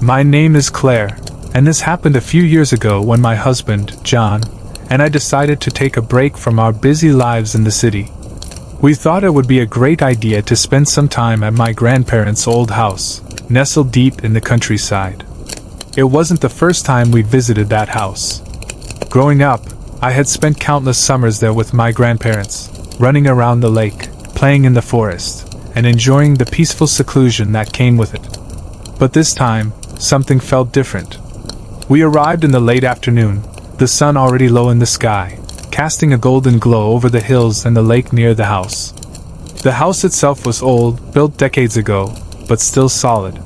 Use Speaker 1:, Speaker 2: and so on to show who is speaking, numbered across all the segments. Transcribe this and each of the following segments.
Speaker 1: My name is Claire, and this happened a few years ago when my husband, John, and I decided to take a break from our busy lives in the city. We thought it would be a great idea to spend some time at my grandparents' old house, nestled deep in the countryside. It wasn't the first time we'd visited that house. Growing up, I had spent countless summers there with my grandparents, running around the lake, playing in the forest, and enjoying the peaceful seclusion that came with it. But this time, something felt different. We arrived in the late afternoon, the sun already low in the sky, casting a golden glow over the hills and the lake near the house. The house itself was old, built decades ago, but still solid.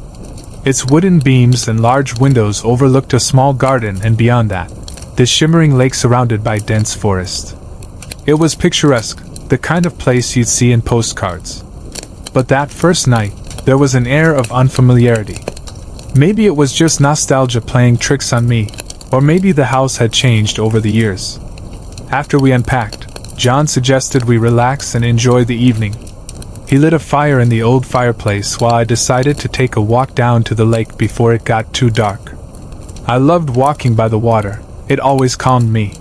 Speaker 1: Its wooden beams and large windows overlooked a small garden, and beyond that, the shimmering lake surrounded by dense forest. It was picturesque, the kind of place you'd see in postcards. But that first night, there was an air of unfamiliarity. Maybe it was just nostalgia playing tricks on me, or maybe the house had changed over the years. After we unpacked, John suggested we relax and enjoy the evening. He lit a fire in the old fireplace while I decided to take a walk down to the lake before it got too dark. I loved walking by the water, it always calmed me.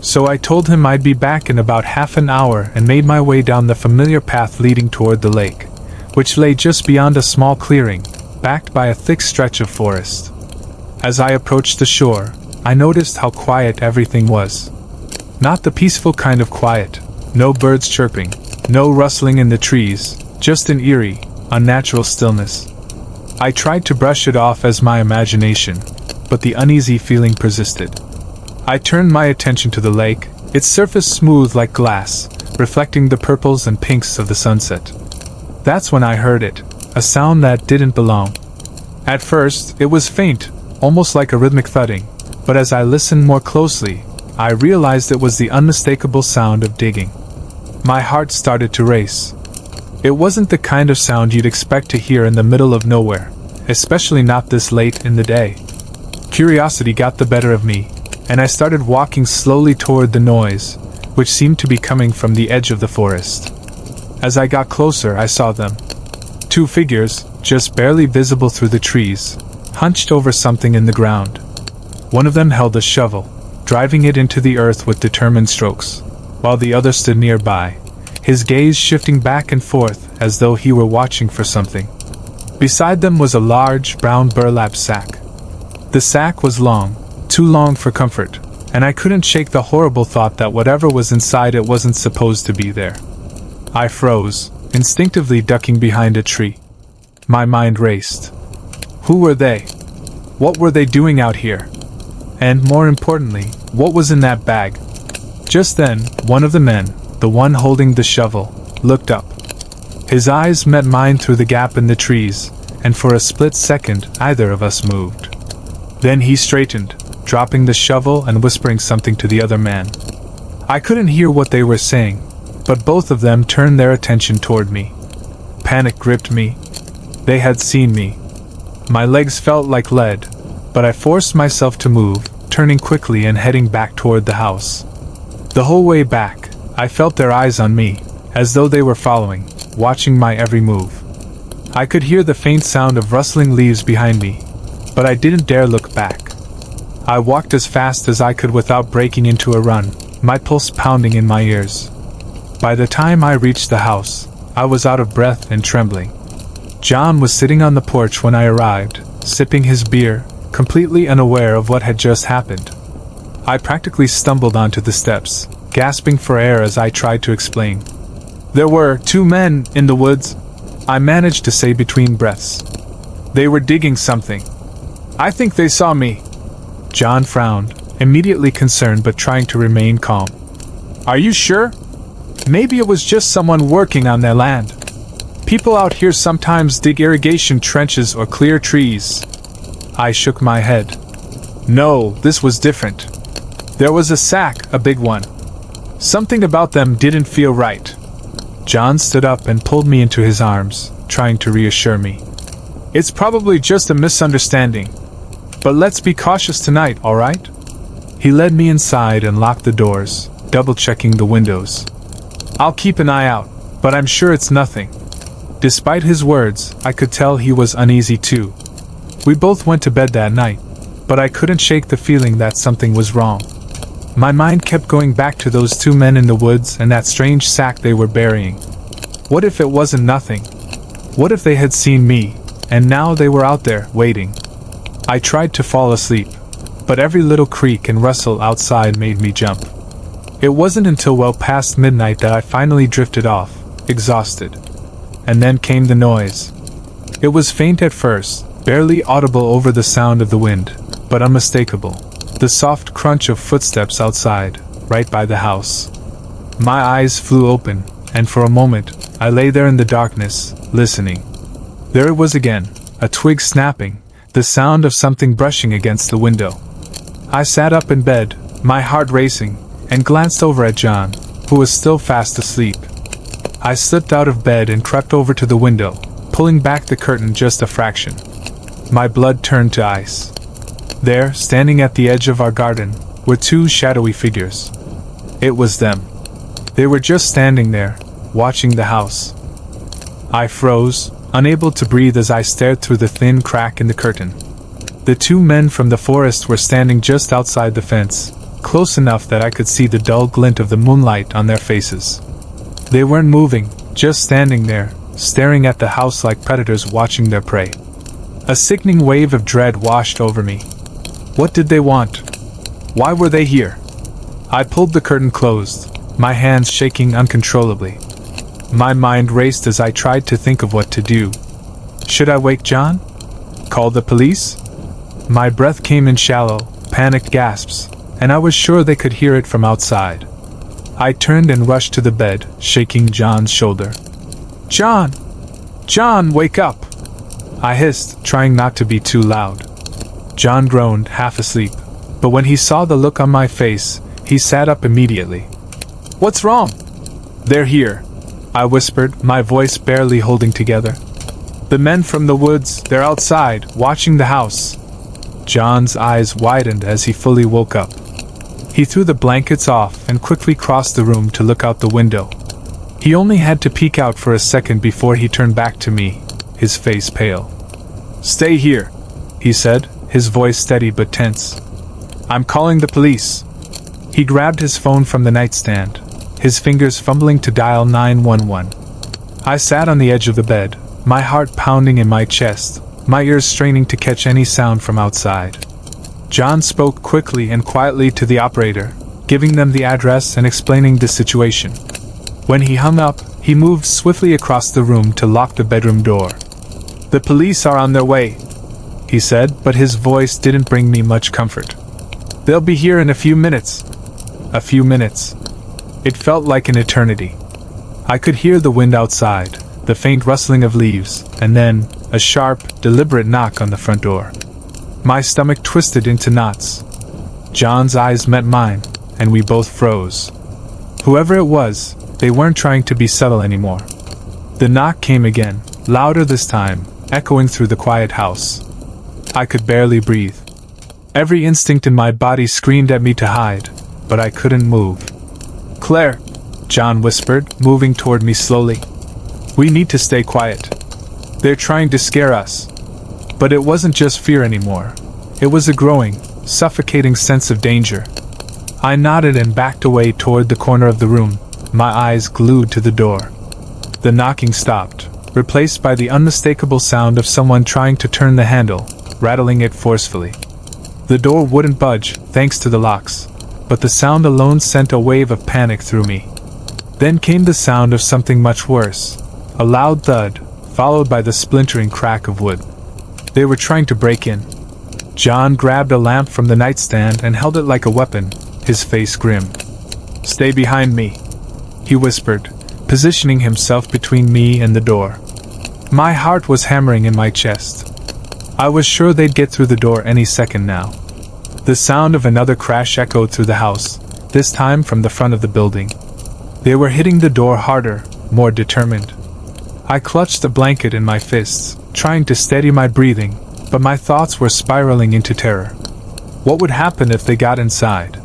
Speaker 1: So I told him I'd be back in about half an hour and made my way down the familiar path leading toward the lake, which lay just beyond a small clearing, backed by a thick stretch of forest. As I approached the shore, I noticed how quiet everything was. Not the peaceful kind of quiet, no birds chirping, no rustling in the trees, just an eerie, unnatural stillness. I tried to brush it off as my imagination, but the uneasy feeling persisted. I turned my attention to the lake, its surface smooth like glass, reflecting the purples and pinks of the sunset. That's when I heard it, a sound that didn't belong. At first, it was faint, almost like a rhythmic thudding, but as I listened more closely, I realized it was the unmistakable sound of digging. My heart started to race. It wasn't the kind of sound you'd expect to hear in the middle of nowhere, especially not this late in the day. Curiosity got the better of me, and I started walking slowly toward the noise, which seemed to be coming from the edge of the forest. As I got closer, I saw them. Two figures, just barely visible through the trees, hunched over something in the ground. One of them held a shovel, driving it into the earth with determined strokes, while the other stood nearby, his gaze shifting back and forth as though he were watching for something. Beside them was a large, brown burlap sack. The sack was long, too long for comfort, and I couldn't shake the horrible thought that whatever was inside it wasn't supposed to be there. I froze, instinctively ducking behind a tree. My mind raced. Who were they? What were they doing out here? And more importantly, what was in that bag? Just then, one of the men, the one holding the shovel, looked up. His eyes met mine through the gap in the trees, and for a split second, neither of us moved. Then he straightened, dropping the shovel and whispering something to the other man. I couldn't hear what they were saying, but both of them turned their attention toward me. Panic gripped me. They had seen me. My legs felt like lead, but I forced myself to move, turning quickly and heading back toward the house. The whole way back, I felt their eyes on me, as though they were following, watching my every move. I could hear the faint sound of rustling leaves behind me, but I didn't dare look back. I walked as fast as I could without breaking into a run, my pulse pounding in my ears. By the time I reached the house, I was out of breath and trembling. John was sitting on the porch when I arrived, sipping his beer, completely unaware of what had just happened. I practically stumbled onto the steps, gasping for air as I tried to explain. There were 2 men in the woods, I managed to say between breaths. They were digging something. I think they saw me. John frowned, immediately concerned but trying to remain calm. Are you sure? Maybe it was just someone working on their land. People out here sometimes dig irrigation trenches or clear trees. I shook my head. No, this was different. There was a sack, a big one. Something about them didn't feel right. John stood up and pulled me into his arms, trying to reassure me. It's probably just a misunderstanding. But let's be cautious tonight, all right? He led me inside and locked the doors, double-checking the windows. I'll keep an eye out, but I'm sure it's nothing. Despite his words, I could tell he was uneasy too. We both went to bed that night, but I couldn't shake the feeling that something was wrong. My mind kept going back to those two men in the woods and that strange sack they were burying. What if it wasn't nothing? What if they had seen me, and now they were out there, waiting? I tried to fall asleep, but every little creak and rustle outside made me jump. It wasn't until well past midnight that I finally drifted off, exhausted. And then came the noise. It was faint at first, barely audible over the sound of the wind, but unmistakable. The soft crunch of footsteps outside, right by the house. My eyes flew open, and for a moment, I lay there in the darkness, listening. There it was again, a twig snapping, the sound of something brushing against the window. I sat up in bed, my heart racing, and glanced over at John, who was still fast asleep. I slipped out of bed and crept over to the window, pulling back the curtain just a fraction. My blood turned to ice. There, standing at the edge of our garden, were two shadowy figures. It was them. They were just standing there, watching the house. I froze, unable to breathe as I stared through the thin crack in the curtain. The two men from the forest were standing just outside the fence, close enough that I could see the dull glint of the moonlight on their faces. They weren't moving, just standing there, staring at the house like predators watching their prey. A sickening wave of dread washed over me. What did they want? Why were they here? I pulled the curtain closed, my hands shaking uncontrollably. My mind raced as I tried to think of what to do. Should I wake John? Call the police? My breath came in shallow, panicked gasps, and I was sure they could hear it from outside. I turned and rushed to the bed, shaking John's shoulder. John! John, wake up! I hissed, trying not to be too loud. John groaned, half asleep, but when he saw the look on my face, he sat up immediately. What's wrong? They're here, I whispered, my voice barely holding together. The men from the woods, they're outside, watching the house. John's eyes widened as he fully woke up. He threw the blankets off and quickly crossed the room to look out the window. He only had to peek out for a second before he turned back to me, his face pale. Stay here, he said, his voice steady but tense. I'm calling the police. He grabbed his phone from the nightstand, his fingers fumbling to dial 911. I sat on the edge of the bed, my heart pounding in my chest, my ears straining to catch any sound from outside. John spoke quickly and quietly to the operator, giving them the address and explaining the situation. When he hung up, he moved swiftly across the room to lock the bedroom door. The police are on their way, he said, but his voice didn't bring me much comfort. They'll be here in a few minutes. A few minutes. It felt like an eternity. I could hear the wind outside, the faint rustling of leaves, and then a sharp, deliberate knock on the front door. My stomach twisted into knots. John's eyes met mine, and we both froze. Whoever it was, they weren't trying to be subtle anymore. The knock came again, louder this time, echoing through the quiet house. I could barely breathe. Every instinct in my body screamed at me to hide, but I couldn't move. Claire, John whispered, moving toward me slowly. We need to stay quiet. They're trying to scare us. But it wasn't just fear anymore. It was a growing, suffocating sense of danger. I nodded and backed away toward the corner of the room, my eyes glued to the door. The knocking stopped, replaced by the unmistakable sound of someone trying to turn the handle, rattling it forcefully. The door wouldn't budge, thanks to the locks, but the sound alone sent a wave of panic through me. Then came the sound of something much worse, a loud thud, followed by the splintering crack of wood. They were trying to break in. John grabbed a lamp from the nightstand and held it like a weapon, his face grim. Stay behind me, he whispered, positioning himself between me and the door. My heart was hammering in my chest. I was sure they'd get through the door any second now. The sound of another crash echoed through the house, this time from the front of the building. They were hitting the door harder, more determined. I clutched the blanket in my fists, trying to steady my breathing, but my thoughts were spiraling into terror. What would happen if they got inside?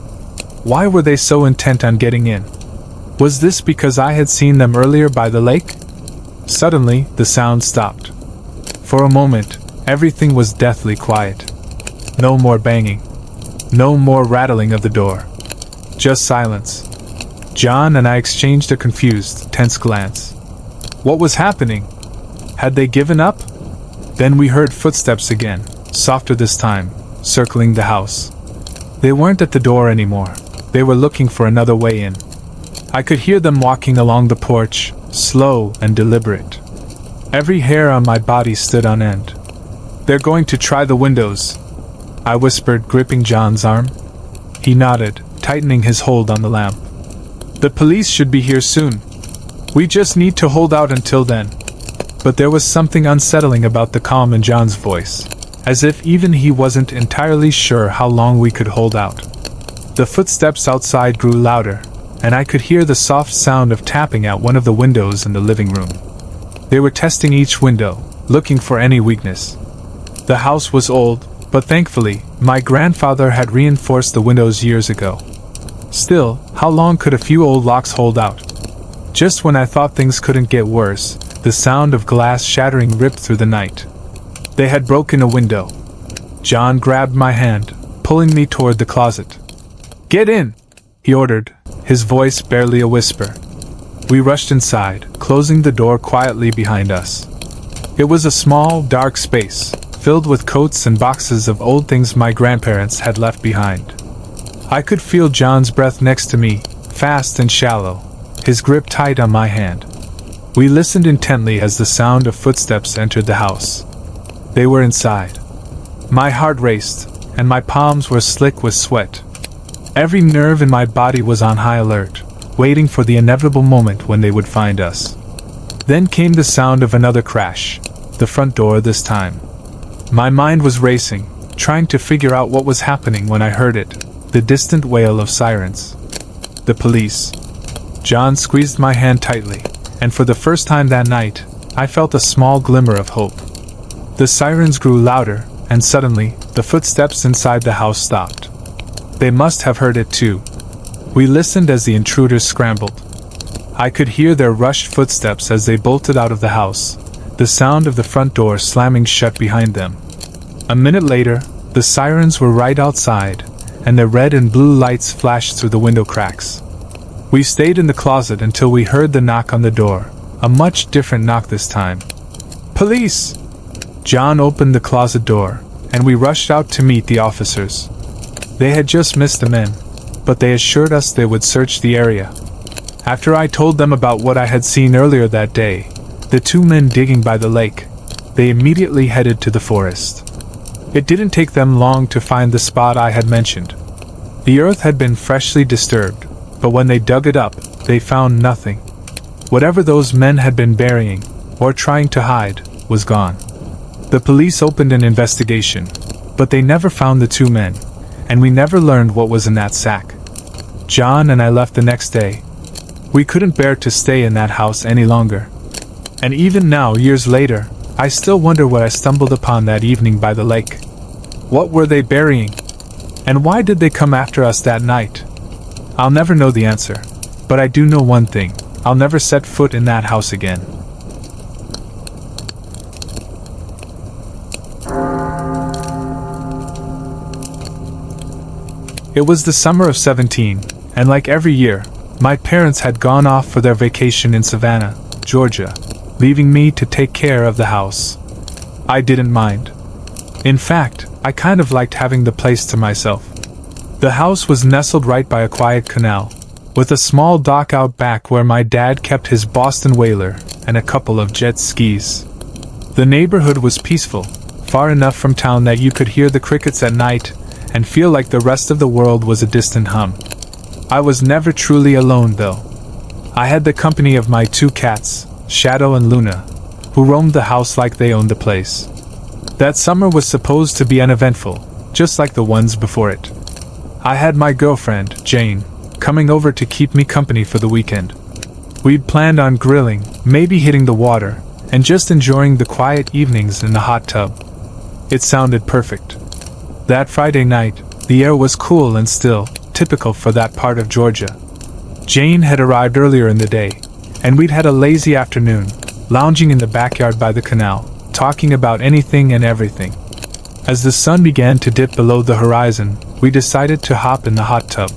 Speaker 1: Why were they so intent on getting in? Was this because I had seen them earlier by the lake? Suddenly, the sound stopped. For a moment, Everything was deathly quiet. No more banging. No more rattling of the door. Just silence. John and I exchanged a confused, tense glance. What was happening? Had they given up? Then we heard footsteps again, softer this time, circling the house. They weren't at the door anymore. They were looking for another way in. I could hear them walking along the porch, slow and deliberate. Every hair on my body stood on end. They're going to try the windows, I whispered, gripping John's arm. He nodded, tightening his hold on the lamp. The police should be here soon. We just need to hold out until then. But there was something unsettling about the calm in John's voice, as if even he wasn't entirely sure how long we could hold out. The footsteps outside grew louder, and I could hear the soft sound of tapping at one of the windows in the living room. They were testing each window, looking for any weakness. The house was old, but thankfully, my grandfather had reinforced the windows years ago. Still, how long could a few old locks hold out? Just when I thought things couldn't get worse, the sound of glass shattering ripped through the night. They had broken a window. John grabbed my hand, pulling me toward the closet. "Get in!" he ordered, his voice barely a whisper. We rushed inside, closing the door quietly behind us. It was a small, dark space, filled with coats and boxes of old things my grandparents had left behind. I could feel John's breath next to me, fast and shallow, his grip tight on my hand. We listened intently as the sound of footsteps entered the house. They were inside. My heart raced, and my palms were slick with sweat. Every nerve in my body was on high alert, waiting for the inevitable moment when they would find us. Then came the sound of another crash, the front door this time. My mind was racing, trying to figure out what was happening when I heard it. The distant wail of sirens. The police. John squeezed my hand tightly, and for the first time that night, I felt a small glimmer of hope. The sirens grew louder, and suddenly, the footsteps inside the house stopped. They must have heard it too. We listened as the intruders scrambled. I could hear their rushed footsteps as they bolted out of the house, the sound of the front door slamming shut behind them. A minute later, the sirens were right outside, and their red and blue lights flashed through the window cracks. We stayed in the closet until we heard the knock on the door, a much different knock this time. "Police!" John opened the closet door, and we rushed out to meet the officers. They had just missed the men, but they assured us they would search the area. After I told them about what I had seen earlier that day, the two men digging by the lake, they immediately headed to the forest. It didn't take them long to find the spot I had mentioned. The earth had been freshly disturbed, but when they dug it up, they found nothing. Whatever those men had been burying, or trying to hide, was gone. The police opened an investigation, but they never found the two men, and we never learned what was in that sack. John and I left the next day. We couldn't bear to stay in that house any longer. And even now, years later, I still wonder what I stumbled upon that evening by the lake. What were they burying? And why did they come after us that night? I'll never know the answer, but I do know one thing: I'll never set foot in that house again. It was the summer of 17, and like every year, my parents had gone off for their vacation in Savannah, Georgia, leaving me to take care of the house. I didn't mind. In fact, I kind of liked having the place to myself. The house was nestled right by a quiet canal, with a small dock out back where my dad kept his Boston whaler and a couple of jet skis. The neighborhood was peaceful, far enough from town that you could hear the crickets at night and feel like the rest of the world was a distant hum. I was never truly alone, though. I had the company of my two cats, Shadow and Luna, who roamed the house like they owned the place. That summer was supposed to be uneventful, just like the ones before it. I had my girlfriend, Jane, coming over to keep me company for the weekend. We'd planned on grilling, maybe hitting the water, and just enjoying the quiet evenings in the hot tub. It sounded perfect. That Friday night, the air was cool and still, typical for that part of Georgia. Jane had arrived earlier in the day, and we'd had a lazy afternoon, lounging in the backyard by the canal, talking about anything and everything. As the sun began to dip below the horizon, we decided to hop in the hot tub.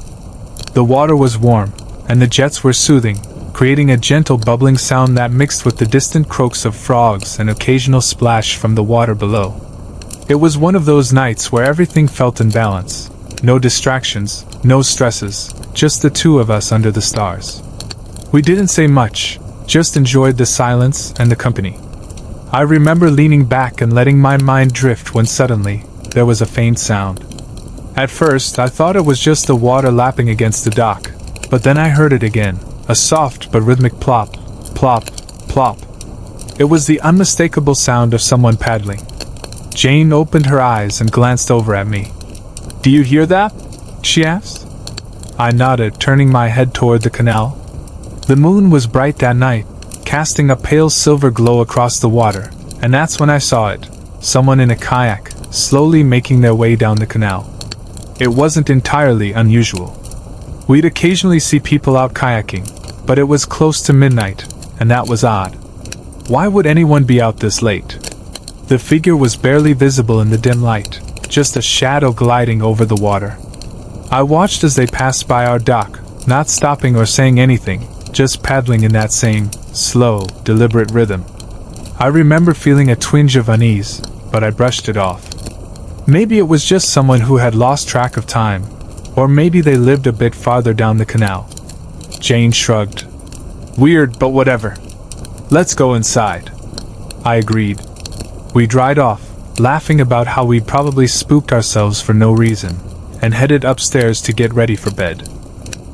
Speaker 1: The water was warm, and the jets were soothing, creating a gentle bubbling sound that mixed with the distant croaks of frogs and occasional splash from the water below. It was one of those nights where everything felt in balance. No distractions, no stresses, just the two of us under the stars. We didn't say much, just enjoyed the silence and the company. I remember leaning back and letting my mind drift when suddenly, there was a faint sound. At first, I thought it was just the water lapping against the dock, but then I heard it again, a soft but rhythmic plop, plop, plop. It was the unmistakable sound of someone paddling. Jane opened her eyes and glanced over at me. "Do you hear that?" she asked. I nodded, turning my head toward the canal. The moon was bright that night, casting a pale silver glow across the water, and that's when I saw it, someone in a kayak, slowly making their way down the canal. It wasn't entirely unusual. We'd occasionally see people out kayaking, but it was close to midnight, and that was odd. Why would anyone be out this late? The figure was barely visible in the dim light, just a shadow gliding over the water. I watched as they passed by our dock, not stopping or saying anything, just paddling in that same, slow, deliberate rhythm. I remember feeling a twinge of unease, but I brushed it off. Maybe it was just someone who had lost track of time, or maybe they lived a bit farther down the canal. Jane shrugged. "Weird, but whatever. Let's go inside." I agreed. We dried off, laughing about how we'd probably spooked ourselves for no reason, and headed upstairs to get ready for bed.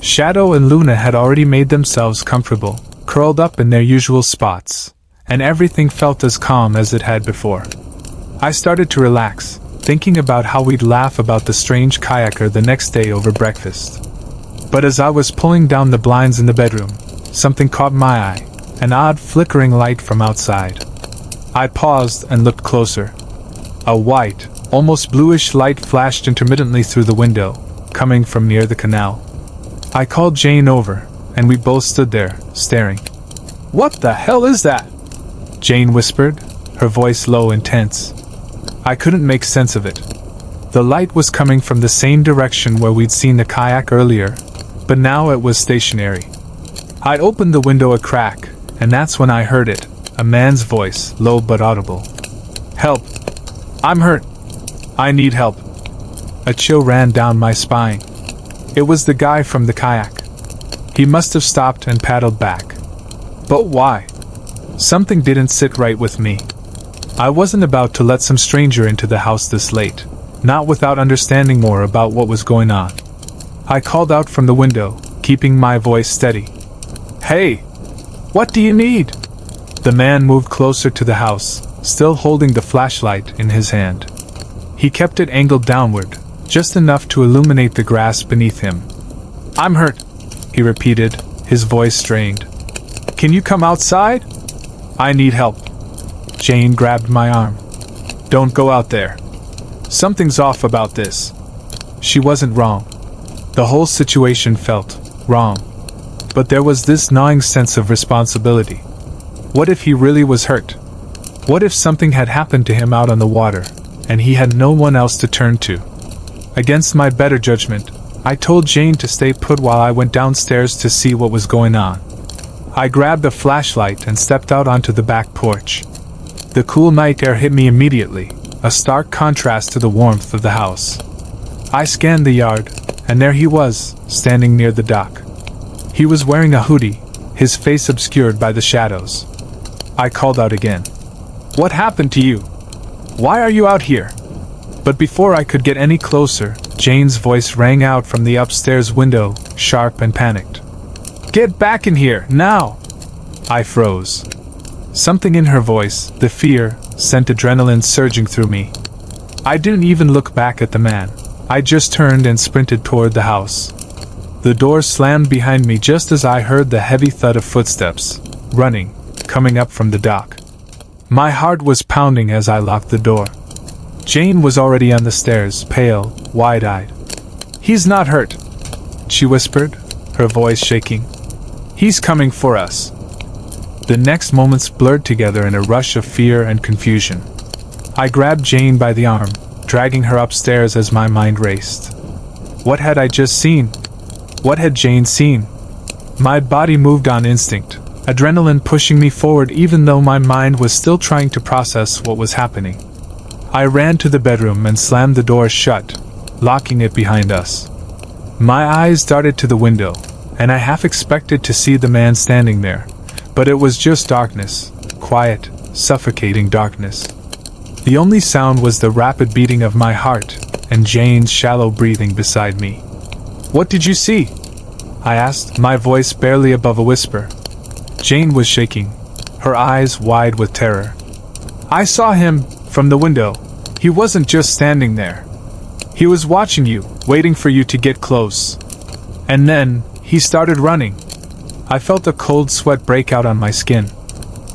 Speaker 1: Shadow and Luna had already made themselves comfortable, curled up in their usual spots, and everything felt as calm as it had before. I started to relax, thinking about how we'd laugh about the strange kayaker the next day over breakfast. But as I was pulling down the blinds in the bedroom, something caught my eye, an odd flickering light from outside. I paused and looked closer. A white, almost bluish light flashed intermittently through the window, coming from near the canal. I called Jane over, and we both stood there, staring. "What the hell is that?" Jane whispered, her voice low and tense. I couldn't make sense of it. The light was coming from the same direction where we'd seen the kayak earlier, but now it was stationary. I opened the window a crack, and that's when I heard it, a man's voice, low but audible. "Help! I'm hurt! I need help!" A chill ran down my spine. It was the guy from the kayak. He must have stopped and paddled back. But why? Something didn't sit right with me. I wasn't about to let some stranger into the house this late, not without understanding more about what was going on. I called out from the window, keeping my voice steady. "Hey! What do you need?" The man moved closer to the house, still holding the flashlight in his hand. He kept it angled downward, just enough to illuminate the grass beneath him. "I'm hurt," he repeated, his voice strained. "Can you come outside? I need help." Jane grabbed my arm. "Don't go out there. Something's off about this." She wasn't wrong. The whole situation felt wrong. But there was this gnawing sense of responsibility. What if he really was hurt? What if something had happened to him out on the water, and he had no one else to turn to? Against my better judgment, I told Jane to stay put while I went downstairs to see what was going on. I grabbed a flashlight and stepped out onto the back porch. The cool night air hit me immediately, a stark contrast to the warmth of the house. I scanned the yard, and there he was, standing near the dock. He was wearing a hoodie, his face obscured by the shadows. I called out again. "What happened to you? Why are you out here?" But before I could get any closer, Jane's voice rang out from the upstairs window, sharp and panicked. "Get back in here, now!" I froze. Something in her voice, the fear, sent adrenaline surging through me. I didn't even look back at the man. I just turned and sprinted toward the house. The door slammed behind me just as I heard the heavy thud of footsteps, running, coming up from the dock. My heart was pounding as I locked the door. Jane was already on the stairs, pale, wide-eyed. "He's not hurt," she whispered, her voice shaking. "He's coming for us." The next moments blurred together in a rush of fear and confusion. I grabbed Jane by the arm, dragging her upstairs as my mind raced. What had I just seen? What had Jane seen? My body moved on instinct, adrenaline pushing me forward even though my mind was still trying to process what was happening. I ran to the bedroom and slammed the door shut, locking it behind us. My eyes darted to the window, and I half expected to see the man standing there, but it was just darkness, quiet, suffocating darkness. The only sound was the rapid beating of my heart and Jane's shallow breathing beside me. "What did you see?" I asked, my voice barely above a whisper. Jane was shaking, her eyes wide with terror. "I saw him from the window. He wasn't just standing there. He was watching you, waiting for you to get close. And then, he started running." I felt a cold sweat break out on my skin.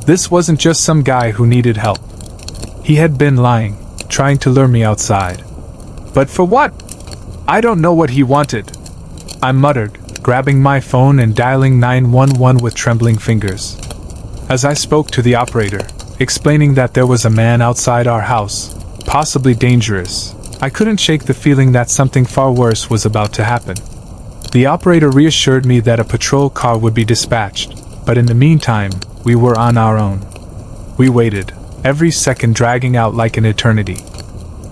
Speaker 1: This wasn't just some guy who needed help. He had been lying, trying to lure me outside. But for what? "I don't know what he wanted," I muttered, grabbing my phone and dialing 911 with trembling fingers. As I spoke to the operator, explaining that there was a man outside our house, possibly dangerous, I couldn't shake the feeling that something far worse was about to happen. The operator reassured me that a patrol car would be dispatched, but in the meantime, we were on our own. We waited, every second dragging out like an eternity.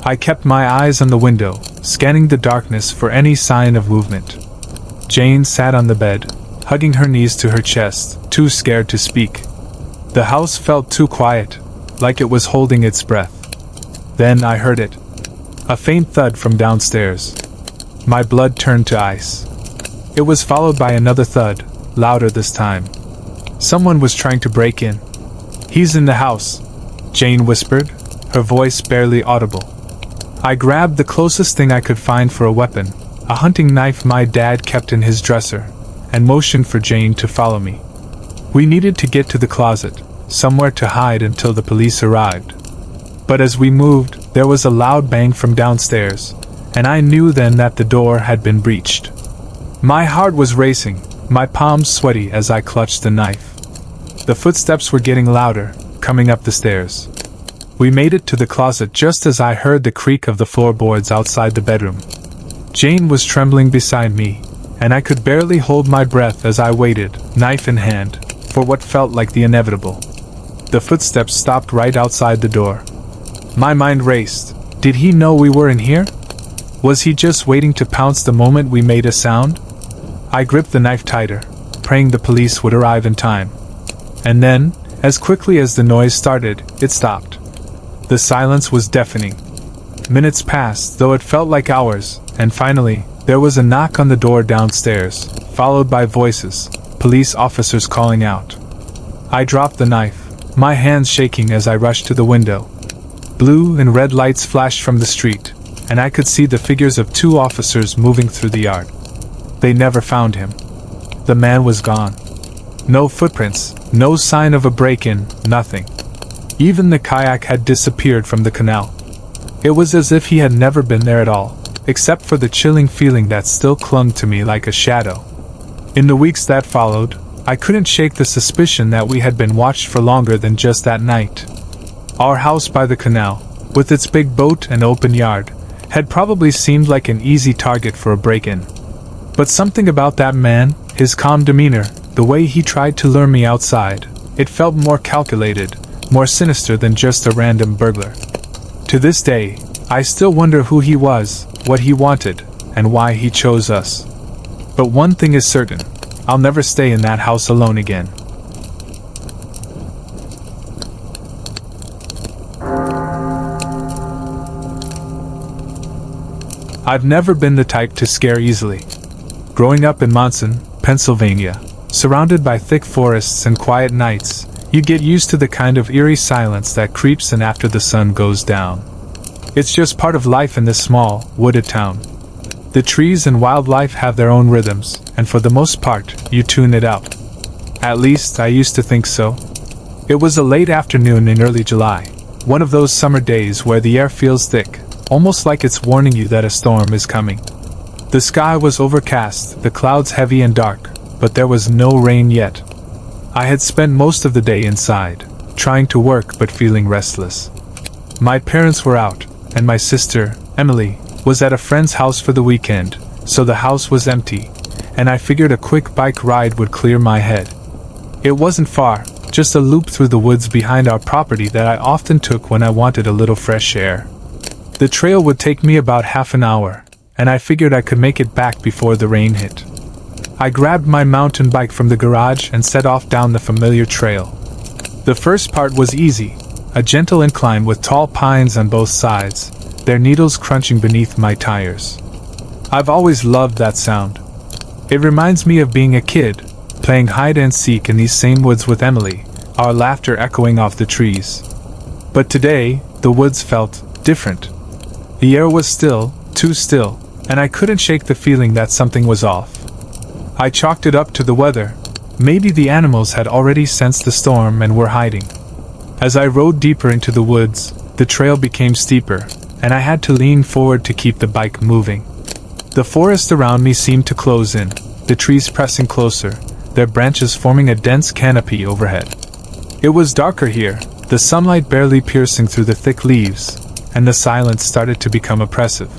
Speaker 1: I kept my eyes on the window, scanning the darkness for any sign of movement. Jane sat on the bed, hugging her knees to her chest, too scared to speak. The house felt too quiet, like it was holding its breath. Then I heard it. A faint thud from downstairs. My blood turned to ice. It was followed by another thud, louder this time. Someone was trying to break in. "He's in the house," Jane whispered, her voice barely audible. I grabbed the closest thing I could find for a weapon, a hunting knife my dad kept in his dresser, and motioned for Jane to follow me. We needed to get to the closet, somewhere to hide until the police arrived. But as we moved, there was a loud bang from downstairs, and I knew then that the door had been breached. My heart was racing, my palms sweaty as I clutched the knife. The footsteps were getting louder, coming up the stairs. We made it to the closet just as I heard the creak of the floorboards outside the bedroom. Jane was trembling beside me, and I could barely hold my breath as I waited, knife in hand, for what felt like the inevitable. The footsteps stopped right outside the door. My mind raced. Did he know we were in here? Was he just waiting to pounce the moment we made a sound? I gripped the knife tighter, praying the police would arrive in time. And then, as quickly as the noise started, it stopped. The silence was deafening. Minutes passed, though it felt like hours, and finally, there was a knock on the door downstairs, followed by voices, police officers calling out. I dropped the knife, my hands shaking as I rushed to the window. Blue and red lights flashed from the street, and I could see the figures of 2 officers moving through the yard. They never found him. The man was gone. No footprints, no sign of a break-in, nothing. Even the kayak had disappeared from the canal. It was as if he had never been there at all, except for the chilling feeling that still clung to me like a shadow. In the weeks that followed, I couldn't shake the suspicion that we had been watched for longer than just that night. Our house by the canal, with its big boat and open yard, had probably seemed like an easy target for a break-in. But something about that man, his calm demeanor, the way he tried to lure me outside, it felt more calculated, more sinister than just a random burglar. To this day, I still wonder who he was, what he wanted, and why he chose us. But one thing is certain, I'll never stay in that house alone again. I've never been the type to scare easily. Growing up in Monson, Pennsylvania, surrounded by thick forests and quiet nights, you get used to the kind of eerie silence that creeps in after the sun goes down. It's just part of life in this small, wooded town. The trees and wildlife have their own rhythms, and for the most part, you tune it out. At least, I used to think so. It was a late afternoon in early July, one of those summer days where the air feels thick, almost like it's warning you that a storm is coming. The sky was overcast, the clouds heavy and dark, but there was no rain yet. I had spent most of the day inside, trying to work but feeling restless. My parents were out, and my sister, Emily, was at a friend's house for the weekend, so the house was empty, and I figured a quick bike ride would clear my head. It wasn't far, just a loop through the woods behind our property that I often took when I wanted a little fresh air. The trail would take me about half an hour, and I figured I could make it back before the rain hit. I grabbed my mountain bike from the garage and set off down the familiar trail. The first part was easy, a gentle incline with tall pines on both sides, their needles crunching beneath my tires. I've always loved that sound. It reminds me of being a kid, playing hide and seek in these same woods with Emily, our laughter echoing off the trees. But today, the woods felt different. The air was still, too still, and I couldn't shake the feeling that something was off. I chalked it up to the weather. Maybe the animals had already sensed the storm and were hiding. As I rode deeper into the woods, the trail became steeper, and I had to lean forward to keep the bike moving. The forest around me seemed to close in, the trees pressing closer, their branches forming a dense canopy overhead. It was darker here, the sunlight barely piercing through the thick leaves, and the silence started to become oppressive.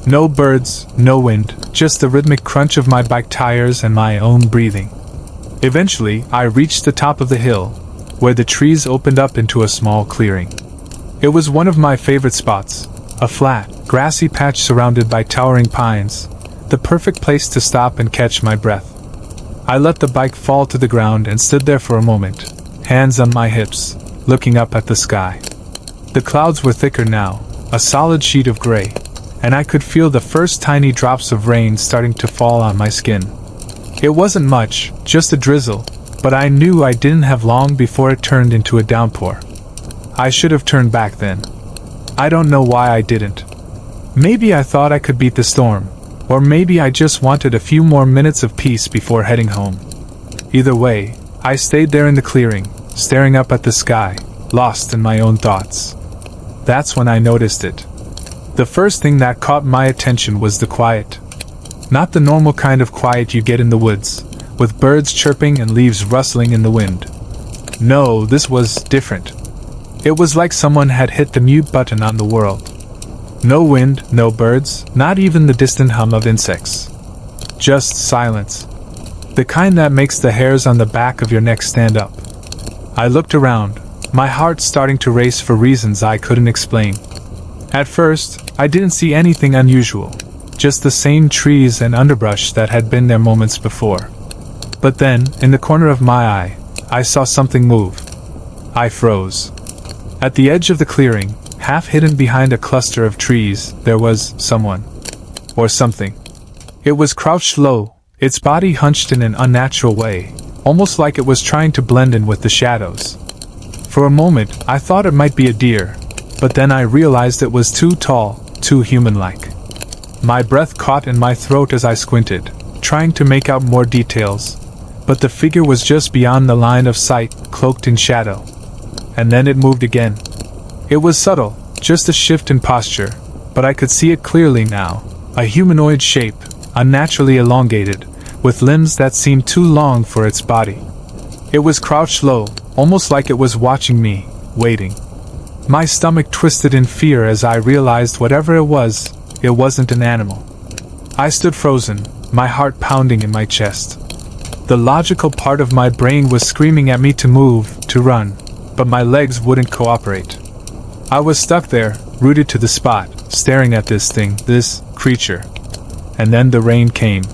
Speaker 1: No birds, no wind, just the rhythmic crunch of my bike tires and my own breathing. Eventually, I reached the top of the hill, where the trees opened up into a small clearing. It was one of my favorite spots, a flat, grassy patch surrounded by towering pines, the perfect place to stop and catch my breath. I let the bike fall to the ground and stood there for a moment, hands on my hips, looking up at the sky. The clouds were thicker now, a solid sheet of gray, and I could feel the first tiny drops of rain starting to fall on my skin. It wasn't much, just a drizzle, but I knew I didn't have long before it turned into a downpour. I should have turned back then. I don't know why I didn't. Maybe I thought I could beat the storm, or maybe I just wanted a few more minutes of peace before heading home. Either way, I stayed there in the clearing, staring up at the sky, lost in my own thoughts. That's when I noticed it. The first thing that caught my attention was the quiet. Not the normal kind of quiet you get in the woods, with birds chirping and leaves rustling in the wind. No, this was different. It was like someone had hit the mute button on the world. No wind, no birds, not even the distant hum of insects. Just silence. The kind that makes the hairs on the back of your neck stand up. I looked around, my heart starting to race for reasons I couldn't explain. At first, I didn't see anything unusual, just the same trees and underbrush that had been there moments before. But then, in the corner of my eye, I saw something move. I froze. At the edge of the clearing, half hidden behind a cluster of trees, there was someone. Or something. It was crouched low, its body hunched in an unnatural way, almost like it was trying to blend in with the shadows. For a moment, I thought it might be a deer, but then I realized it was too tall, too human-like. My breath caught in my throat as I squinted, trying to make out more details, but the figure was just beyond the line of sight, cloaked in shadow. And then it moved again. It was subtle, just a shift in posture, but I could see it clearly now, a humanoid shape, unnaturally elongated, with limbs that seemed too long for its body. It was crouched low, almost like it was watching me, waiting. My stomach twisted in fear as I realized whatever it wasn't an animal. I stood frozen, my heart pounding in my chest. The logical part of my brain was screaming at me to move, to run, but my legs wouldn't cooperate. I was stuck there, rooted to the spot, staring at this thing, this creature. And then the rain came.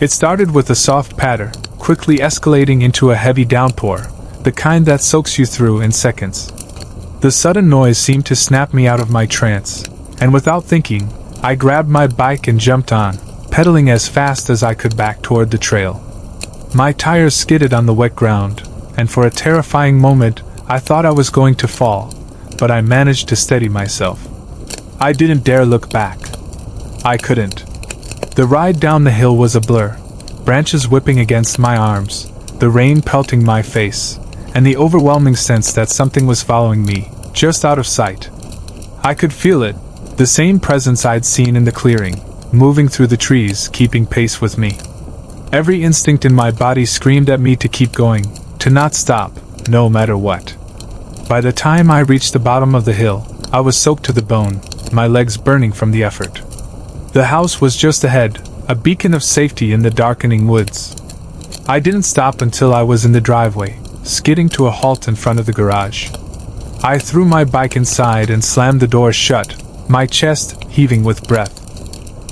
Speaker 1: It started with a soft patter, quickly escalating into a heavy downpour, the kind that soaks you through in seconds. The sudden noise seemed to snap me out of my trance, and without thinking, I grabbed my bike and jumped on, pedaling as fast as I could back toward the trail. My tires skidded on the wet ground, and for a terrifying moment, I thought I was going to fall, but I managed to steady myself. I didn't dare look back. I couldn't. The ride down the hill was a blur, branches whipping against my arms, the rain pelting my face, and the overwhelming sense that something was following me, just out of sight. I could feel it, the same presence I'd seen in the clearing, moving through the trees, keeping pace with me. Every instinct in my body screamed at me to keep going, to not stop, no matter what. By the time I reached the bottom of the hill, I was soaked to the bone, my legs burning from the effort. The house was just ahead, a beacon of safety in the darkening woods. I didn't stop until I was in the driveway, skidding to a halt in front of the garage. I threw my bike inside and slammed the door shut, my chest heaving with breath.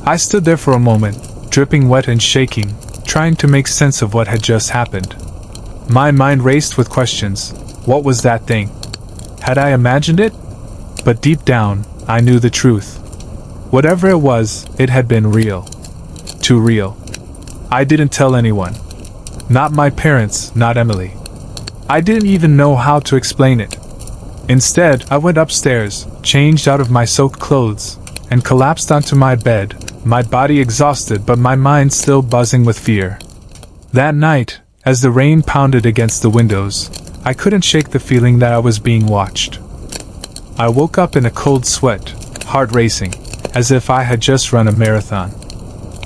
Speaker 1: I stood there for a moment, dripping wet and shaking, trying to make sense of what had just happened. My mind raced with questions. What was that thing? Had I imagined it? But deep down, I knew the truth. Whatever it was, it had been real. Too real. I didn't tell anyone. Not my parents, not Emily. I didn't even know how to explain it. Instead, I went upstairs, changed out of my soaked clothes, and collapsed onto my bed, my body exhausted but my mind still buzzing with fear. That night, as the rain pounded against the windows, I couldn't shake the feeling that I was being watched. I woke up in a cold sweat, heart racing, as if I had just run a marathon.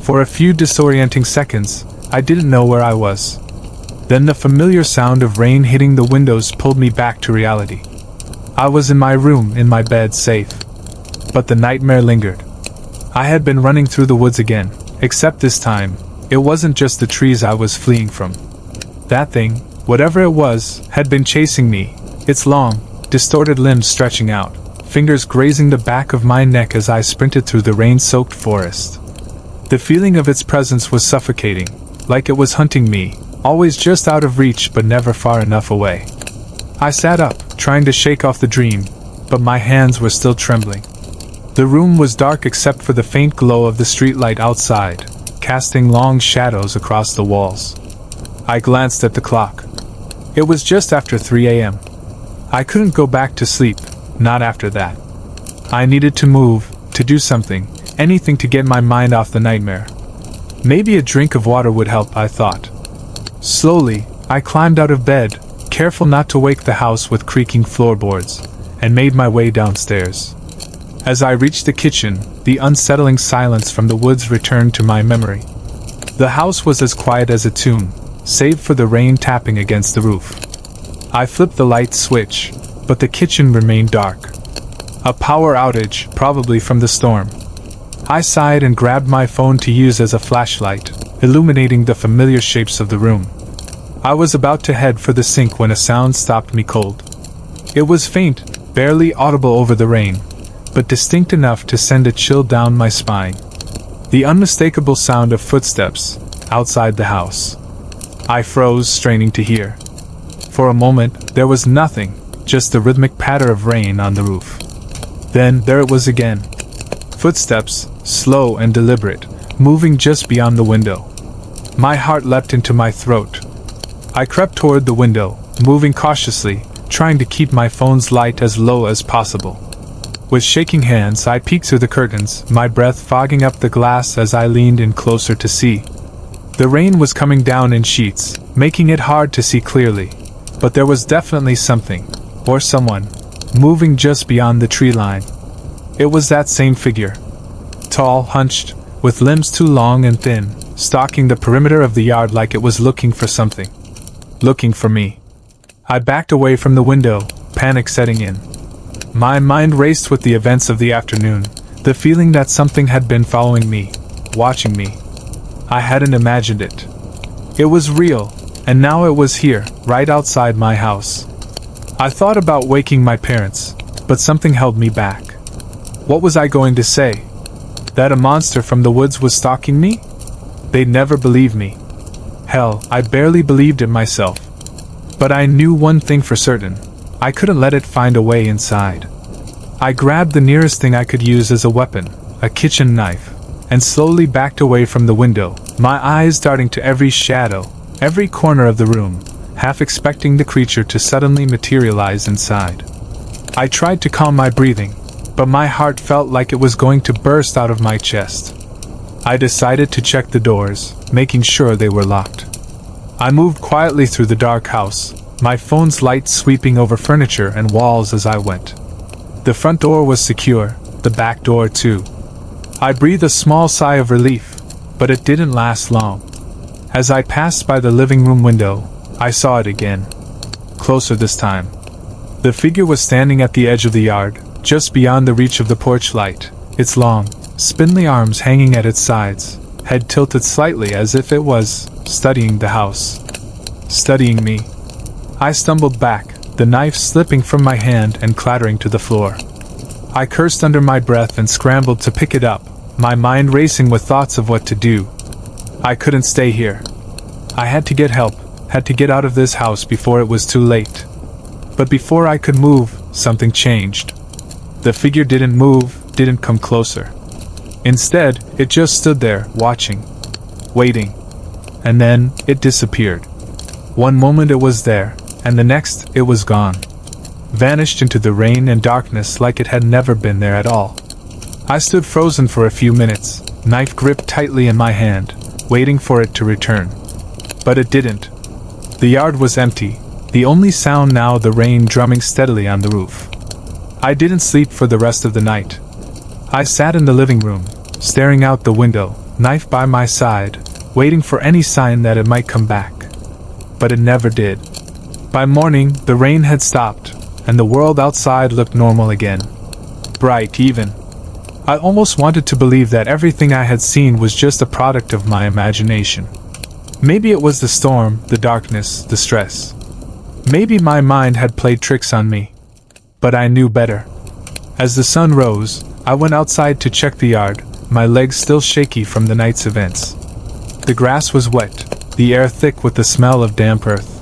Speaker 1: For a few disorienting seconds, I didn't know where I was. Then the familiar sound of rain hitting the windows pulled me back to reality. I was in my room, in my bed, safe. But the nightmare lingered. I had been running through the woods again, except this time, it wasn't just the trees I was fleeing from. That thing, whatever it was, had been chasing me, its long, distorted limbs stretching out, fingers grazing the back of my neck as I sprinted through the rain-soaked forest. The feeling of its presence was suffocating, like it was hunting me, always just out of reach but never far enough away. I sat up, trying to shake off the dream, but my hands were still trembling. The room was dark except for the faint glow of the streetlight outside, casting long shadows across the walls. I glanced at the clock. It was just after 3 a.m. I couldn't go back to sleep, not after that. I needed to move, to do something, anything to get my mind off the nightmare. Maybe a drink of water would help, I thought. Slowly, I climbed out of bed, careful not to wake the house with creaking floorboards, and made my way downstairs. As I reached the kitchen, the unsettling silence from the woods returned to my memory. The house was as quiet as a tomb, save for the rain tapping against the roof. I flipped the light switch, but the kitchen remained dark. A power outage, probably from the storm. I sighed and grabbed my phone to use as a flashlight, illuminating the familiar shapes of the room. I was about to head for the sink when a sound stopped me cold. It was faint, barely audible over the rain, but distinct enough to send a chill down my spine. The unmistakable sound of footsteps outside the house. I froze, straining to hear. For a moment, there was nothing, just the rhythmic patter of rain on the roof. Then, there it was again. Footsteps, slow and deliberate, moving just beyond the window. My heart leapt into my throat. I crept toward the window, moving cautiously, trying to keep my phone's light as low as possible. With shaking hands, I peeked through the curtains, my breath fogging up the glass as I leaned in closer to see. The rain was coming down in sheets, making it hard to see clearly, but there was definitely something, or someone, moving just beyond the tree line. It was that same figure. Tall, hunched, with limbs too long and thin, stalking the perimeter of the yard like it was looking for something. Looking for me. I backed away from the window, panic setting in. My mind raced with the events of the afternoon, the feeling that something had been following me, watching me. I hadn't imagined it. It was real, and now it was here, right outside my house. I thought about waking my parents, but something held me back. What was I going to say? That a monster from the woods was stalking me? They'd never believe me. Hell, I barely believed it myself. But I knew one thing for certain. I couldn't let it find a way inside. I grabbed the nearest thing I could use as a weapon, a kitchen knife, and slowly backed away from the window, my eyes darting to every shadow, every corner of the room, half expecting the creature to suddenly materialize inside. I tried to calm my breathing, but my heart felt like it was going to burst out of my chest. I decided to check the doors, making sure they were locked. I moved quietly through the dark house, my phone's light sweeping over furniture and walls as I went. The front door was secure, the back door too. I breathed a small sigh of relief, but it didn't last long. As I passed by the living room window, I saw it again. closer this time. The figure was standing at the edge of the yard, just beyond the reach of the porch light, its long, spindly arms hanging at its sides, head tilted slightly as if it was studying the house. Studying me. I stumbled back, the knife slipping from my hand and clattering to the floor. I cursed under my breath and scrambled to pick it up, my mind racing with thoughts of what to do. I couldn't stay here. I had to get help, had to get out of this house before it was too late. But before I could move, something changed. The figure didn't move, didn't come closer. Instead, it just stood there, watching, waiting. And then, it disappeared. One moment it was there, and the next, it was gone. Vanished into the rain and darkness like it had never been there at all. I stood frozen for a few minutes, knife gripped tightly in my hand, waiting for it to return. But it didn't. The yard was empty, the only sound now the rain drumming steadily on the roof. I didn't sleep for the rest of the night. I sat in the living room, staring out the window, knife by my side, waiting for any sign that it might come back. But it never did. By morning, the rain had stopped, and the world outside looked normal again. Bright, even. I almost wanted to believe that everything I had seen was just a product of my imagination. Maybe it was the storm, the darkness, the stress. Maybe my mind had played tricks on me. But I knew better. As the sun rose, I went outside to check the yard, my legs still shaky from the night's events. The grass was wet, the air thick with the smell of damp earth.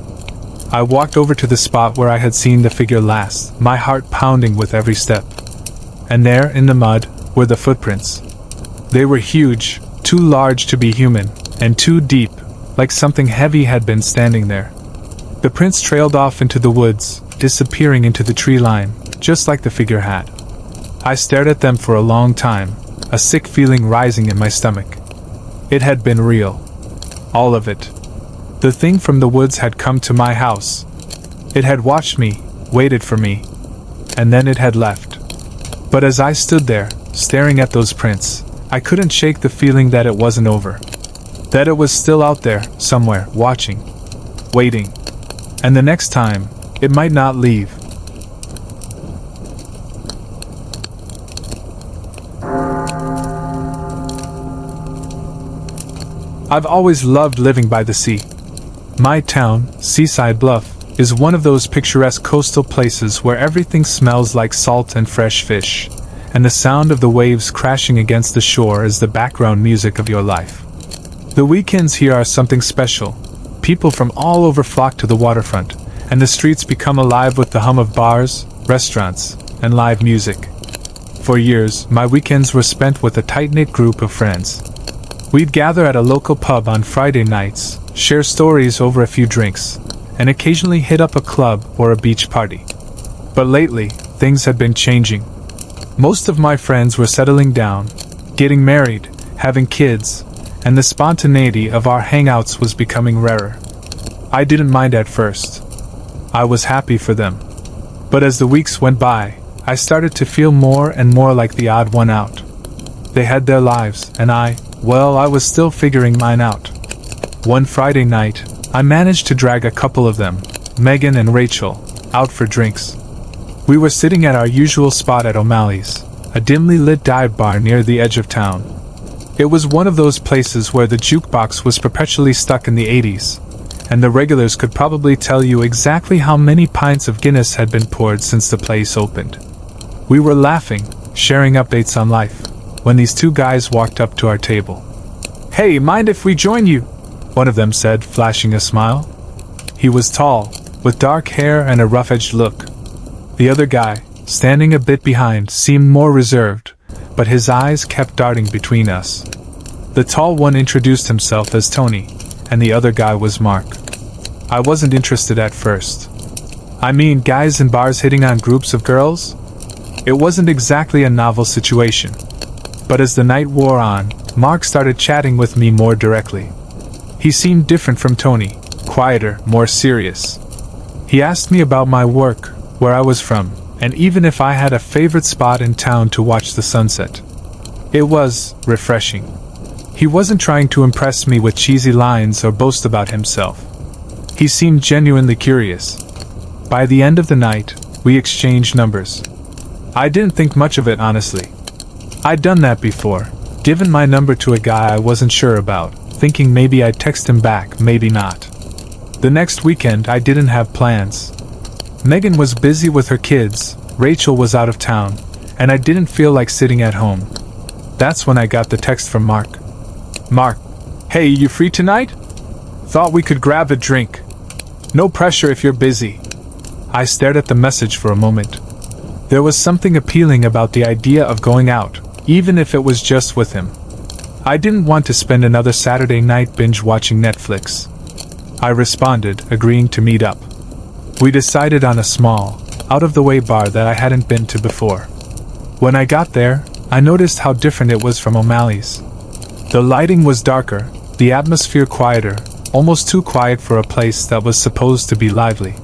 Speaker 1: I walked over to the spot where I had seen the figure last, my heart pounding with every step. And there, in the mud, were the footprints. They were huge, too large to be human, and too deep, like something heavy had been standing there. The prints trailed off into the woods, disappearing into the tree line, just like the figure had. I stared at them for a long time, a sick feeling rising in my stomach. It had been real. All of it. The thing from the woods had come to my house. It had watched me, waited for me, and then it had left. But as I stood there, staring at those prints, I couldn't shake the feeling that it wasn't over. That it was still out there, somewhere, watching, waiting. And the next time, it might not leave. I've always loved living by the sea. My town, Seaside Bluff, is one of those picturesque coastal places where everything smells like salt and fresh fish, and the sound of the waves crashing against the shore is the background music of your life. The weekends here are something special. People from all over flock to the waterfront, and the streets become alive with the hum of bars, restaurants, and live music. For years, my weekends were spent with a tight-knit group of friends. We'd gather at a local pub on Friday nights, share stories over a few drinks, and occasionally hit up a club or a beach party. But lately, things had been changing. Most of my friends were settling down, getting married, having kids, and the spontaneity of our hangouts was becoming rarer. I didn't mind at first. I was happy for them. But as the weeks went by, I started to feel more and more like the odd one out. They had their lives, and I was still figuring mine out. One Friday night, I managed to drag a couple of them, Megan and Rachel, out for drinks. We were sitting at our usual spot at O'Malley's, a dimly lit dive bar near the edge of town. It was one of those places where the jukebox was perpetually stuck in the 80s, and the regulars could probably tell you exactly how many pints of Guinness had been poured since the place opened. We were laughing, sharing updates on life, when these two guys walked up to our table. "Hey, mind if we join you?" one of them said, flashing a smile. He was tall, with dark hair and a rough-edged look. The other guy, standing a bit behind, seemed more reserved, but his eyes kept darting between us. The tall one introduced himself as Tony, and the other guy was Mark. I wasn't interested at first. I mean, guys in bars hitting on groups of girls? It wasn't exactly a novel situation. But as the night wore on, Mark started chatting with me more directly. He seemed different from Tony, quieter, more serious. He asked me about my work, where I was from, and even if I had a favorite spot in town to watch the sunset. It was refreshing. He wasn't trying to impress me with cheesy lines or boast about himself. He seemed genuinely curious. By the end of the night, we exchanged numbers. I didn't think much of it, honestly. I'd done that before, given my number to a guy I wasn't sure about, thinking maybe I'd text him back, maybe not. The next weekend I didn't have plans. Megan was busy with her kids, Rachel was out of town, and I didn't feel like sitting at home. That's when I got the text from Mark. Mark, hey, you free tonight? Thought we could grab a drink. No pressure if you're busy. I stared at the message for a moment. There was something appealing about the idea of going out, even if it was just with him. I didn't want to spend another Saturday night binge watching Netflix. I responded, agreeing to meet up. We decided on a small, out-of-the-way bar that I hadn't been to before. When I got there, I noticed how different it was from O'Malley's. The lighting was darker, the atmosphere quieter, almost too quiet for a place that was supposed to be lively.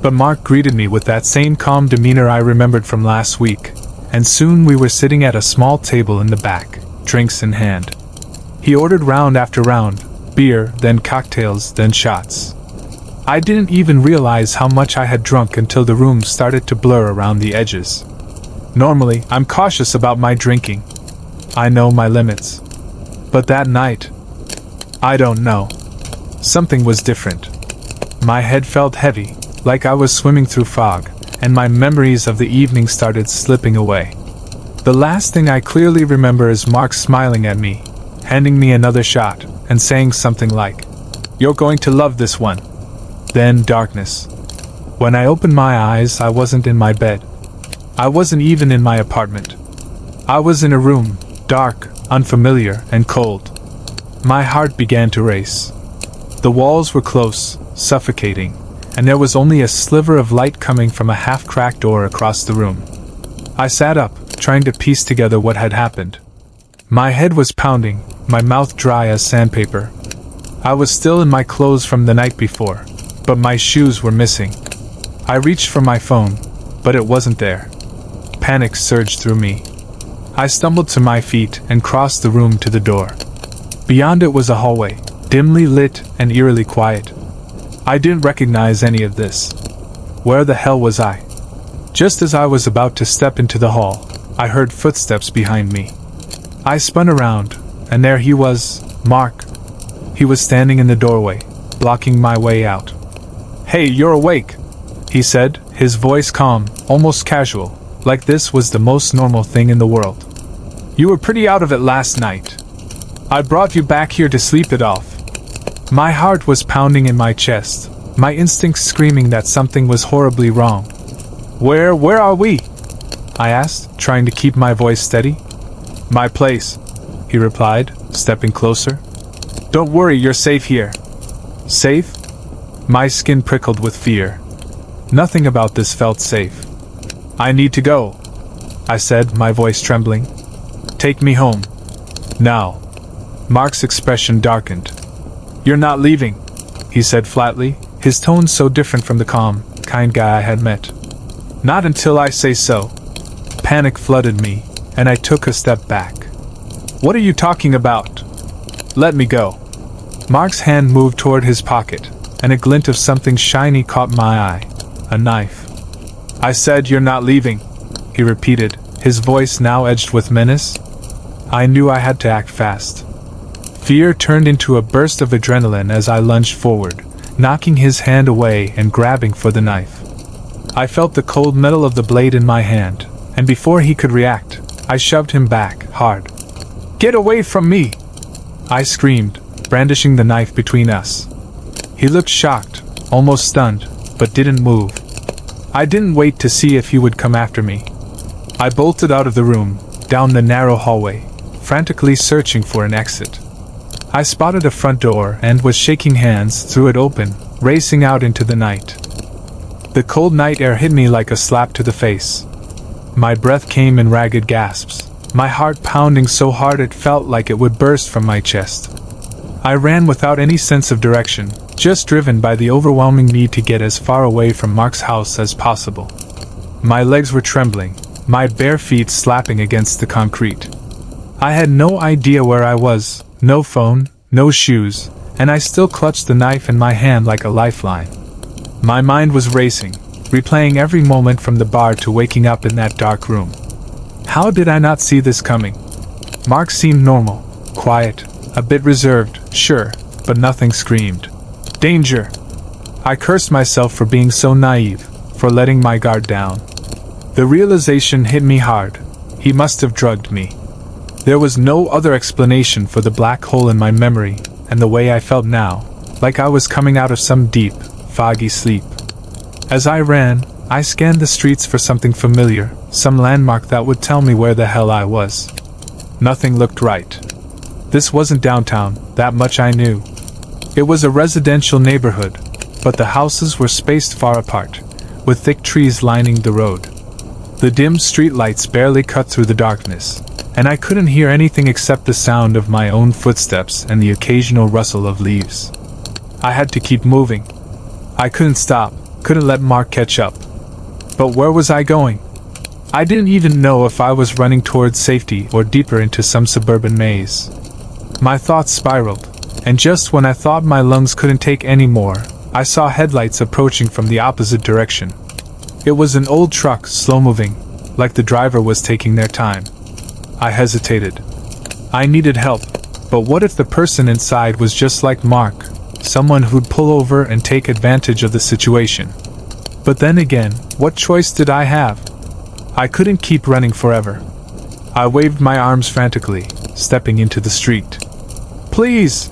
Speaker 1: But Mark greeted me with that same calm demeanor I remembered from last week, and soon we were sitting at a small table in the back, drinks in hand. He ordered round after round, beer, then cocktails, then shots. I didn't even realize how much I had drunk until the room started to blur around the edges. Normally, I'm cautious about my drinking. I know my limits. But that night, I don't know. Something was different. My head felt heavy, like I was swimming through fog, and my memories of the evening started slipping away. The last thing I clearly remember is Mark smiling at me, handing me another shot, and saying something like, "You're going to love this one." Then darkness. When I opened my eyes, I wasn't in my bed. I wasn't even in my apartment. I was in a room, dark, unfamiliar, and cold. My heart began to race. The walls were close, suffocating, and there was only a sliver of light coming from a half-cracked door across the room. I sat up, trying to piece together what had happened. My head was pounding, my mouth dry as sandpaper. I was still in my clothes from the night before, but my shoes were missing. I reached for my phone, but it wasn't there. Panic surged through me. I stumbled to my feet and crossed the room to the door. Beyond it was a hallway, dimly lit and eerily quiet. I didn't recognize any of this. Where the hell was I? Just as I was about to step into the hall, I heard footsteps behind me. I spun around, and there he was, Mark. He was standing in the doorway, blocking my way out. "Hey, you're awake," he said, his voice calm, almost casual, like this was the most normal thing in the world. "You were pretty out of it last night. I brought you back here to sleep it off." My heart was pounding in my chest, my instincts screaming that something was horribly wrong. Where are we?" I asked, trying to keep my voice steady. "My place," he replied, stepping closer. "Don't worry, you're safe here." Safe? My skin prickled with fear. Nothing about this felt safe. "I need to go," I said, my voice trembling. "Take me home. Now." Mark's expression darkened. "You're not leaving," he said flatly, his tone so different from the calm, kind guy I had met. "Not until I say so." Panic flooded me, and I took a step back. "What are you talking about? Let me go." Mark's hand moved toward his pocket, and a glint of something shiny caught my eye. A knife. "I said you're not leaving," he repeated, his voice now edged with menace. I knew I had to act fast. Fear turned into a burst of adrenaline as I lunged forward, knocking his hand away and grabbing for the knife. I felt the cold metal of the blade in my hand, and before he could react, I shoved him back, hard. "Get away from me!" I screamed, brandishing the knife between us. He looked shocked, almost stunned, but didn't move. I didn't wait to see if he would come after me. I bolted out of the room, down the narrow hallway, frantically searching for an exit. I spotted a front door and, with shaking hands, threw it open, racing out into the night. The cold night air hit me like a slap to the face. My breath came in ragged gasps, my heart pounding so hard it felt like it would burst from my chest. I ran without any sense of direction, just driven by the overwhelming need to get as far away from Mark's house as possible. My legs were trembling, my bare feet slapping against the concrete. I had no idea where I was, no phone, no shoes, and I still clutched the knife in my hand like a lifeline. My mind was racing, replaying every moment from the bar to waking up in that dark room. How did I not see this coming? Mark seemed normal, quiet, a bit reserved, sure, but nothing screamed danger. I cursed myself for being so naive, for letting my guard down. The realization hit me hard. He must have drugged me. There was no other explanation for the black hole in my memory, and the way I felt now, like I was coming out of some deep, foggy sleep. As I ran, I scanned the streets for something familiar, some landmark that would tell me where the hell I was. Nothing looked right. This wasn't downtown, that much I knew. It was a residential neighborhood, but the houses were spaced far apart, with thick trees lining the road. The dim streetlights barely cut through the darkness, and I couldn't hear anything except the sound of my own footsteps and the occasional rustle of leaves. I had to keep moving. I couldn't stop, couldn't let Mark catch up. But where was I going? I didn't even know if I was running towards safety or deeper into some suburban maze. My thoughts spiraled, and just when I thought my lungs couldn't take any more, I saw headlights approaching from the opposite direction. It was an old truck, slow-moving, like the driver was taking their time. I hesitated. I needed help, but what if the person inside was just like Mark, someone who'd pull over and take advantage of the situation? But then again, what choice did I have? I couldn't keep running forever. I waved my arms frantically, stepping into the street. "Please!"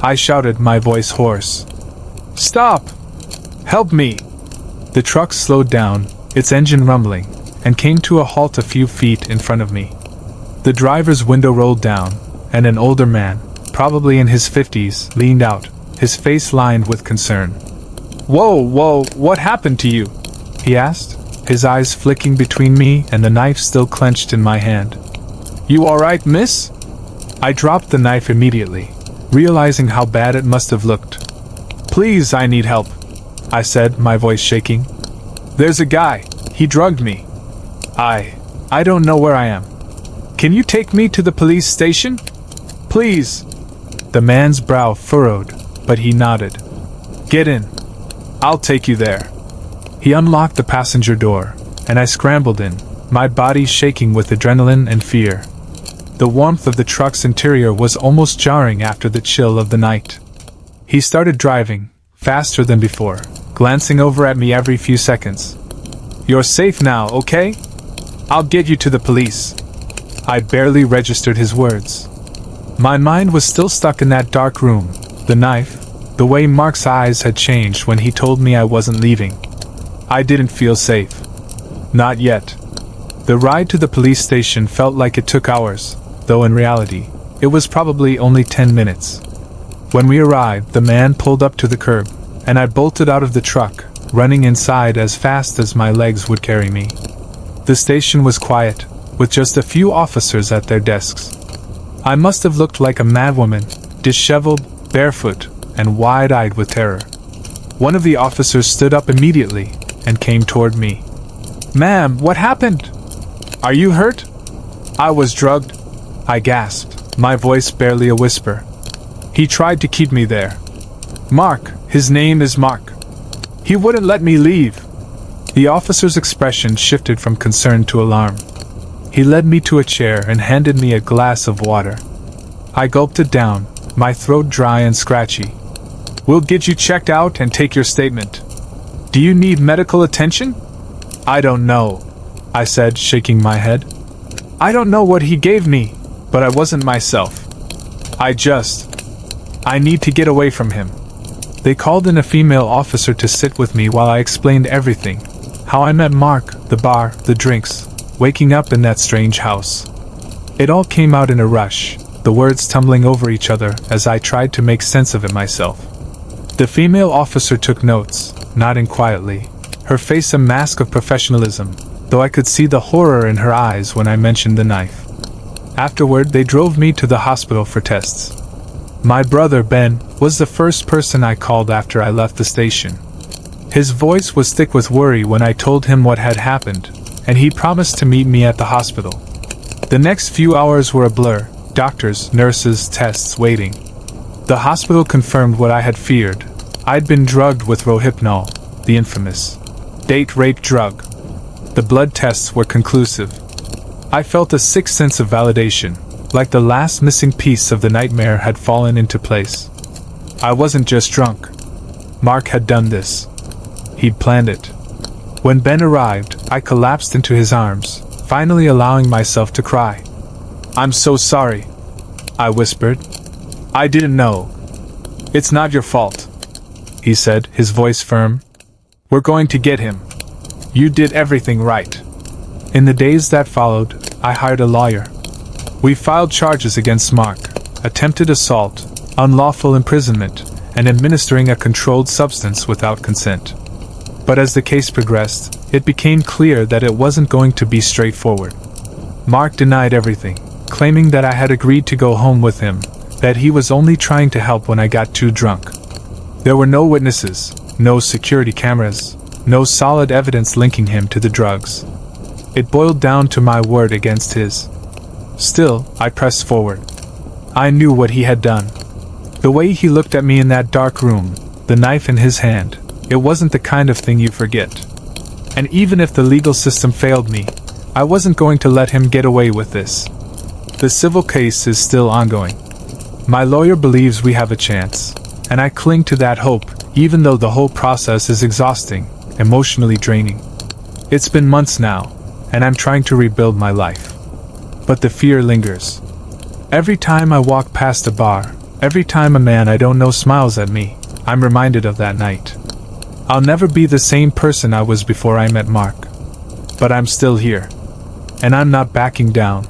Speaker 1: I shouted, my voice hoarse. "Stop! Help me!" The truck slowed down, its engine rumbling, and came to a halt a few feet in front of me. The driver's window rolled down, and an older man, probably in his 50s, leaned out, his face lined with concern. Whoa, what happened to you?" he asked, his eyes flicking between me and the knife still clenched in my hand. "You alright, miss?" I dropped the knife immediately, realizing how bad it must have looked. "Please, I need help," I said, my voice shaking. "There's a guy, he drugged me. I don't know where I am. Can you take me to the police station? Please." The man's brow furrowed, but he nodded. "Get in. I'll take you there." He unlocked the passenger door, and I scrambled in, my body shaking with adrenaline and fear. The warmth of the truck's interior was almost jarring after the chill of the night. He started driving, faster than before, glancing over at me every few seconds. "You're safe now, okay? I'll get you to the police." I barely registered his words. My mind was still stuck in that dark room, the knife, the way Mark's eyes had changed when he told me I wasn't leaving. I didn't feel safe. Not yet. The ride to the police station felt like it took hours, though in reality, it was probably only 10 minutes. When we arrived, the man pulled up to the curb, and I bolted out of the truck, running inside as fast as my legs would carry me. The station was quiet, with just a few officers at their desks. I must have looked like a madwoman, disheveled, barefoot, and wide-eyed with terror. One of the officers stood up immediately and came toward me. "Ma'am, what happened? Are you hurt?" "I was drugged," I gasped, my voice barely a whisper. "He tried to keep me there. Mark, his name is Mark. He wouldn't let me leave." The officer's expression shifted from concern to alarm. He led me to a chair and handed me a glass of water. I gulped it down, my throat dry and scratchy. "We'll get you checked out and take your statement. Do you need medical attention?" "I don't know," I said, shaking my head. "I don't know what he gave me, but I wasn't myself. I need to get away from him." They called in a female officer to sit with me while I explained everything. How I met Mark, the bar, the drinks, waking up in that strange house. It all came out in a rush, the words tumbling over each other as I tried to make sense of it myself. The female officer took notes, nodding quietly, her face a mask of professionalism, though I could see the horror in her eyes when I mentioned the knife. Afterward, they drove me to the hospital for tests. My brother, Ben, was the first person I called after I left the station. His voice was thick with worry when I told him what had happened, and he promised to meet me at the hospital. The next few hours were a blur, doctors, nurses, tests, waiting. The hospital confirmed what I had feared. I'd been drugged with Rohypnol, the infamous Date rape drug. The blood tests were conclusive. I felt a sick sense of validation, like the last missing piece of the nightmare had fallen into place. I wasn't just drunk. Mark had done this. He'd planned it. When Ben arrived, I collapsed into his arms, finally allowing myself to cry. "I'm so sorry," I whispered. "I didn't know." "It's not your fault," he said, his voice firm. "We're going to get him. You did everything right." In the days that followed, I hired a lawyer. We filed charges against Mark: attempted assault, unlawful imprisonment, and administering a controlled substance without consent. But as the case progressed, it became clear that it wasn't going to be straightforward. Mark denied everything, claiming that I had agreed to go home with him, that he was only trying to help when I got too drunk. There were no witnesses, no security cameras, no solid evidence linking him to the drugs. It boiled down to my word against his. Still, I pressed forward. I knew what he had done. The way he looked at me in that dark room, the knife in his hand, it wasn't the kind of thing you forget. And even if the legal system failed me, I wasn't going to let him get away with this. The civil case is still ongoing. My lawyer believes we have a chance, and I cling to that hope, even though the whole process is exhausting, emotionally draining. It's been months now, and I'm trying to rebuild my life. But the fear lingers. Every time I walk past a bar, every time a man I don't know smiles at me, I'm reminded of that night. I'll never be the same person I was before I met Mark. But I'm still here. And I'm not backing down.